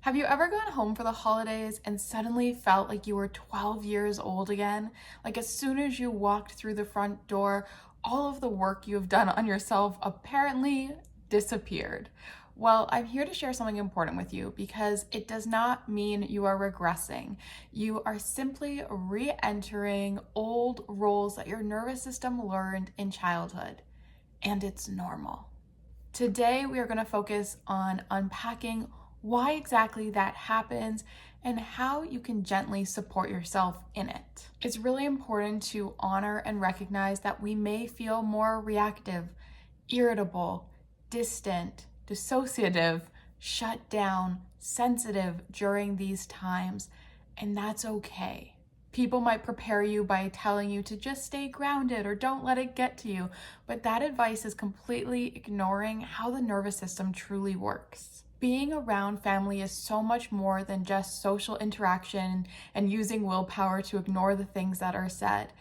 Have you ever gone home for the holidays and suddenly felt like you were 12 years old again? Like as soon as you walked through the front door, all of the work you have done on yourself apparently disappeared. Well, I'm here to share something important with you because it does not mean you are regressing. You are simply re-entering old roles that your nervous system learned in childhood, and it's normal. Today, we are going to focus on unpacking why exactly that happens and how you can gently support yourself in it. It's really important to honor and recognize that we may feel more reactive, irritable, distant, dissociative, shut down, sensitive during these times, and that's okay. People might prepare you by telling you to just stay grounded or don't let it get to you, but that advice is completely ignoring how the nervous system truly works. Being around family is so much more than just social interaction and using willpower to ignore the things that are said.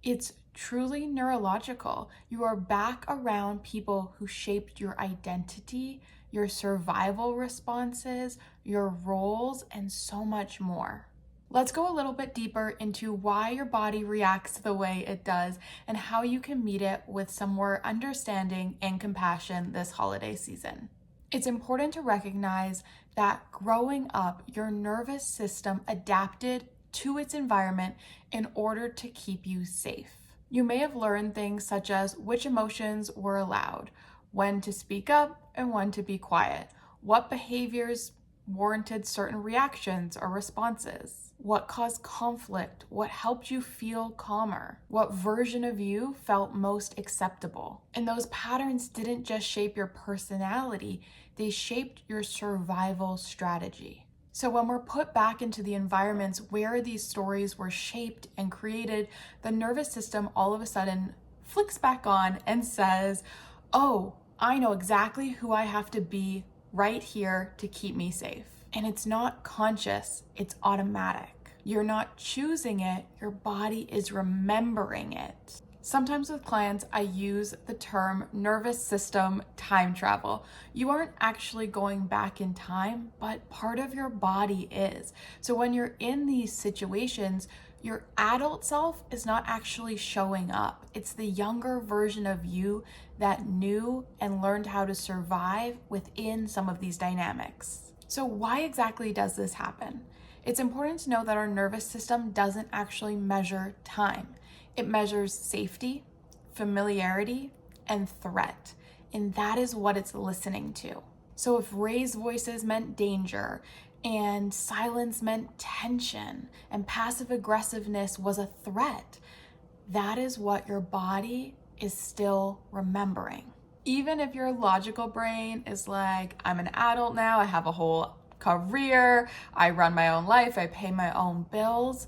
It's truly neurological. You are back around people who shaped your identity, your survival responses, your roles, and so much more. Let's go a little bit deeper into why your body reacts the way it does and how you can meet it with some more understanding and compassion this holiday season. It's important to recognize that growing up, your nervous system adapted to its environment in order to keep you safe. You may have learned things such as which emotions were allowed, when to speak up and when to be quiet, what behaviors warranted certain reactions or responses, what caused conflict, what helped you feel calmer, what version of you felt most acceptable. And those patterns didn't just shape your personality, they shaped your survival strategy. So when we're put back into the environments where these stories were shaped and created, the nervous system all of a sudden flicks back on and says, oh, I know exactly who I have to be right here to keep me safe. And it's not conscious, it's automatic. You're not choosing it, your body is remembering it. Sometimes with clients, I use the term nervous system time travel. You aren't actually going back in time, but part of your body is. So when you're in these situations, your adult self is not actually showing up. It's the younger version of you that knew and learned how to survive within some of these dynamics. So why exactly does this happen? It's important to know that our nervous system doesn't actually measure time. It measures safety, familiarity, and threat, and that is what it's listening to. So if raised voices meant danger, and silence meant tension, and passive aggressiveness was a threat, that is what your body is still remembering. Even if your logical brain is like, I'm an adult now, I have a whole career, I run my own life, I pay my own bills,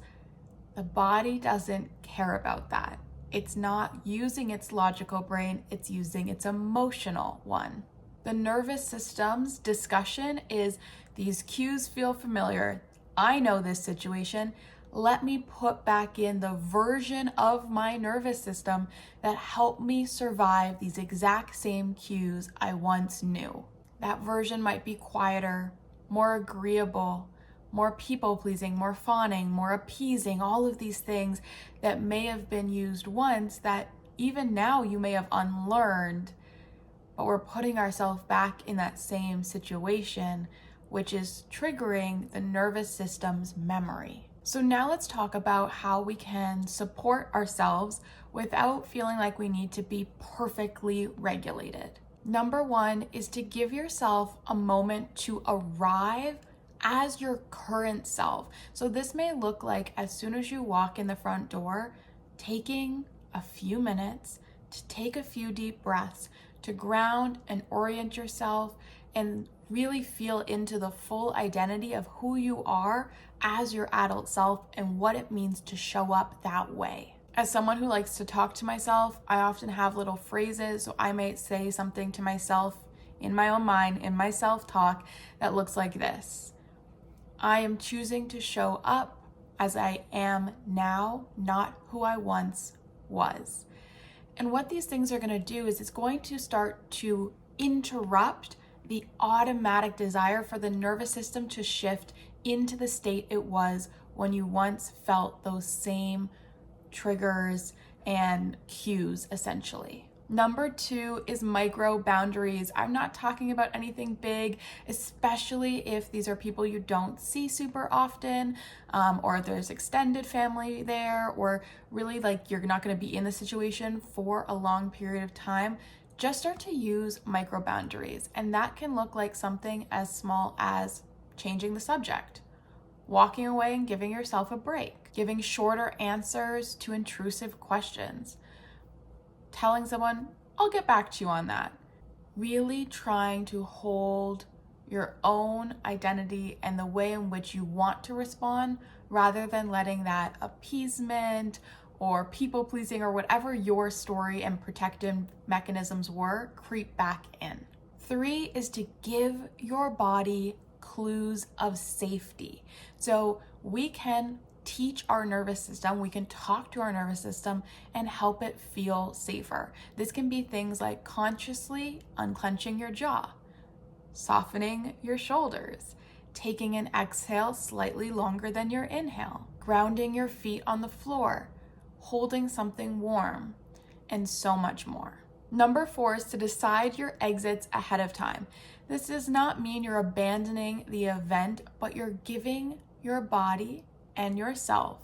the body doesn't care about that. It's not using its logical brain, it's using its emotional one. The nervous system's discussion is, these cues feel familiar. I know this situation. Let me put back in the version of my nervous system that helped me survive these exact same cues I once knew. That version might be quieter, more agreeable, more people-pleasing, more fawning, more appeasing, all of these things that may have been used once that even now you may have unlearned, but we're putting ourselves back in that same situation, which is triggering the nervous system's memory. So now let's talk about how we can support ourselves without feeling like we need to be perfectly regulated. Number one is to give yourself a moment to arrive as your current self. So this may look like as soon as you walk in the front door, taking a few minutes to take a few deep breaths, to ground and orient yourself and really feel into the full identity of who you are as your adult self and what it means to show up that way. As someone who likes to talk to myself, I often have little phrases, so I might say something to myself in my own mind, in my self-talk, that looks like this. I am choosing to show up as I am now, not who I once was. And what these things are going to do is it's going to start to interrupt the automatic desire for the nervous system to shift into the state it was when you once felt those same triggers and cues, essentially. Number 2 is micro boundaries. I'm not talking about anything big, especially if these are people you don't see super often, or there's extended family there, or really like you're not going to be in the situation for a long period of time. Just start to use micro boundaries, and that can look like something as small as changing the subject, walking away and giving yourself a break, giving shorter answers to intrusive questions, telling someone, I'll get back to you on that. Really trying to hold your own identity and the way in which you want to respond, rather than letting that appeasement or people pleasing or whatever your story and protective mechanisms were creep back in. 3 is to give your body clues of safety. So we can teach our nervous system, we can talk to our nervous system and help it feel safer. This can be things like consciously unclenching your jaw, softening your shoulders, taking an exhale slightly longer than your inhale, grounding your feet on the floor, holding something warm, and so much more. Number 4 is to decide your exits ahead of time. This does not mean you're abandoning the event, but you're giving your body and yourself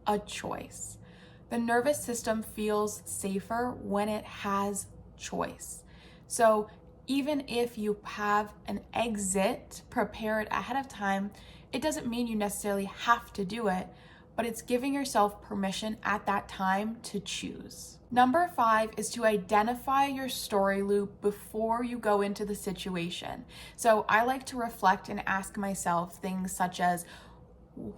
a choice. The nervous system feels safer when it has choice. So even if you have an exit prepared ahead of time, it doesn't mean you necessarily have to do it, but it's giving yourself permission at that time to choose. Number 5 is to identify your story loop before you go into the situation. So I like to reflect and ask myself things such as,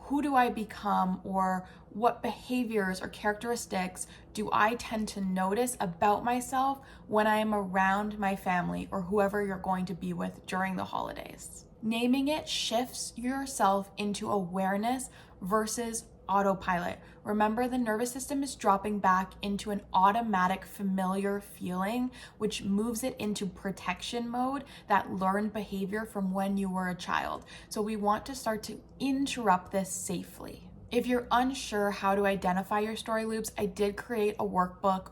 who do I become, or what behaviors or characteristics do I tend to notice about myself when I am around my family or whoever you're going to be with during the holidays? Naming it shifts yourself into awareness versus autopilot. Remember, the nervous system is dropping back into an automatic familiar feeling, which moves it into protection mode, that learned behavior from when you were a child. So we want to start to interrupt this safely. If you're unsure how to identify your story loops, I did create a workbook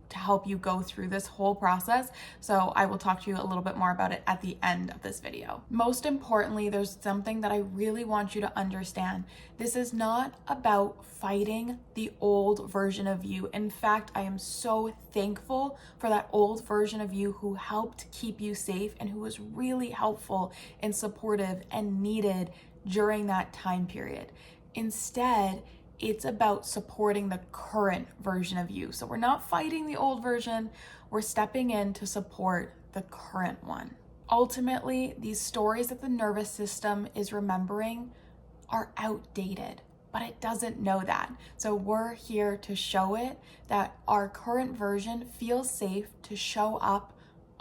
to help you go through this whole process. So I will talk to you a little bit more about it at the end of this video. Most importantly, there's something that I really want you to understand. This is not about fighting the old version of you. In fact, I am so thankful for that old version of you who helped keep you safe and who was really helpful and supportive and needed during that time period. Instead, it's about supporting the current version of you. So we're not fighting the old version, we're stepping in to support the current one. Ultimately, these stories that the nervous system is remembering are outdated, but it doesn't know that. So we're here to show it that our current version feels safe to show up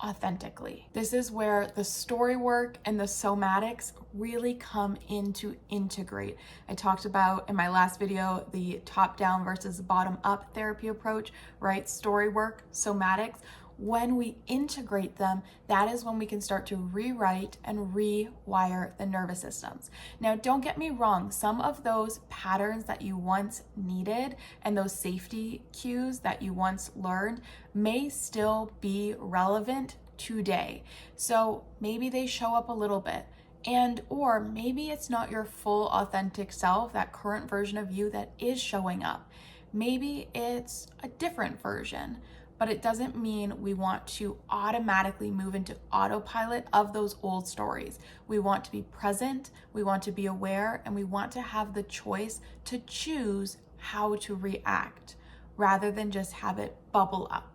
authentically. This is where the story work and the somatics really come in to integrate. I talked about in my last video the top-down versus bottom-up therapy approach, right? Story work, somatics. When we integrate them, that is when we can start to rewrite and rewire the nervous systems. Now, don't get me wrong, some of those patterns that you once needed and those safety cues that you once learned may still be relevant today. So maybe they show up a little bit, and or maybe it's not your full authentic self, that current version of you that is showing up. Maybe it's a different version. But it doesn't mean we want to automatically move into autopilot of those old stories. We want to be present, we want to be aware, and we want to have the choice to choose how to react rather than just have it bubble up.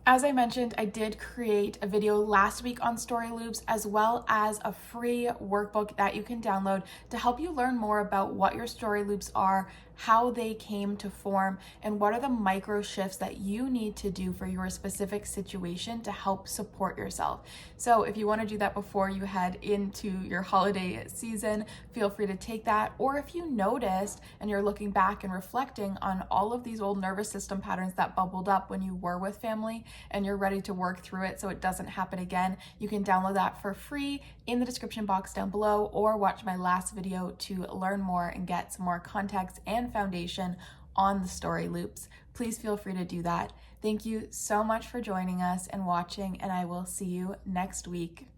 As I mentioned, I did create a video last week on story loops, as well as a free workbook that you can download to help you learn more about what your story loops are, how they came to form, and what are the micro shifts that you need to do for your specific situation to help support yourself. So if you want to do that before you head into your holiday season, feel free to take that. Or if you noticed and you're looking back and reflecting on all of these old nervous system patterns that bubbled up when you were with family and you're ready to work through it so it doesn't happen again, you can download that for free in the description box down below, or watch my last video to learn more and get some more context and foundation on the story loops. Please feel free to do that. Thank you so much for joining us and watching, and I will see you next week.